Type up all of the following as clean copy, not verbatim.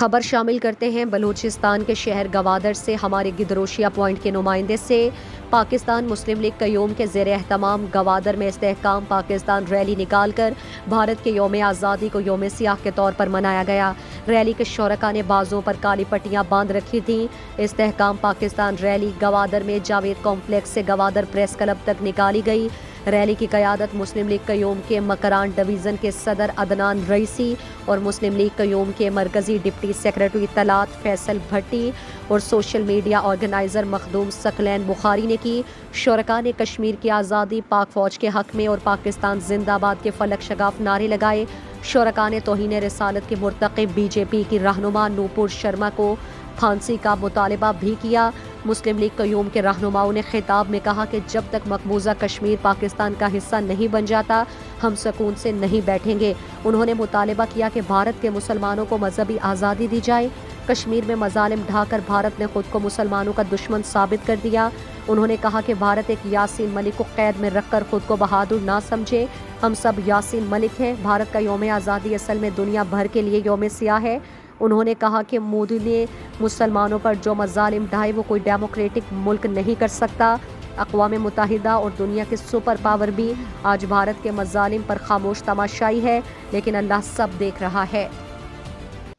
خبر شامل کرتے ہیں بلوچستان کے شہر گوادر سے ہمارے گدروشیا پوائنٹ کے نمائندے سے۔ پاکستان مسلم لیگ قیوم کے زیر اہتمام گوادر میں استحکام پاکستان ریلی نکال کر بھارت کے یوم آزادی کو یوم سیاہ کے طور پر منایا گیا۔ ریلی کے شرکاء نے بازوں پر کالی پٹیاں باندھ رکھی تھیں۔ استحکام پاکستان ریلی گوادر میں جاوید کمپلیکس سے گوادر پریس کلب تک نکالی گئی۔ ریلی کی قیادت مسلم لیگ قیوم کے مکران ڈویژن کے صدر عدنان رئیسی اور مسلم لیگ قیوم کے مرکزی ڈپٹی سیکریٹری اطلاعات فیصل بھٹی اور سوشل میڈیا آرگنائزر مخدوم ثقلین بخاری نے کی۔ شرکاء نے کشمیر کی آزادی، پاک فوج کے حق میں اور پاکستان زندہ باد کے فلک شگاف نعرے لگائے۔ شرکاء نے توہین رسالت کے مرتکب بی جے پی کی رہنما نوپور شرما کو پھانسی کا مطالبہ بھی کیا۔ مسلم لیگ قیوم کے رہنماؤں نے خطاب میں کہا کہ جب تک مقبوضہ کشمیر پاکستان کا حصہ نہیں بن جاتا ہم سکون سے نہیں بیٹھیں گے۔ انہوں نے مطالبہ کیا کہ بھارت کے مسلمانوں کو مذہبی آزادی دی جائے۔ کشمیر میں مظالم ڈھا کر بھارت نے خود کو مسلمانوں کا دشمن ثابت کر دیا۔ انہوں نے کہا کہ بھارت ایک یاسین ملک کو قید میں رکھ کر خود کو بہادر نہ سمجھے۔ ہم سب یاسین ملک ہیں۔ بھارت کا یوم آزادی اصل میں دنیا بھر کے لیے یوم سیاہ ہے۔ انہوں نے کہا کہ مودی نے مسلمانوں پر جو مظالم ڈھائے وہ کوئی ڈیموکریٹک ملک نہیں کر سکتا۔ اقوام متحدہ اور دنیا کے سپر پاور بھی آج بھارت کے مظالم پر خاموش تماشائی ہے، لیکن اللہ سب دیکھ رہا ہے۔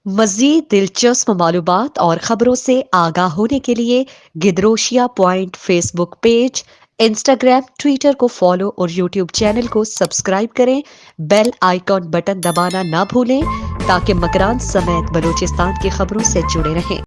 مزید دلچسپ معلومات اور خبروں سے آگاہ ہونے کے لیے Gedrosia point Facebook page, Instagram, Twitter کو فالو اور یوٹیوب چینل کو سبسکرائب کریں۔ بیل آئیکن بٹن دبانا نہ بھولیں تاکہ مکران سمیت بلوچستان کی خبروں سے جڑے رہیں۔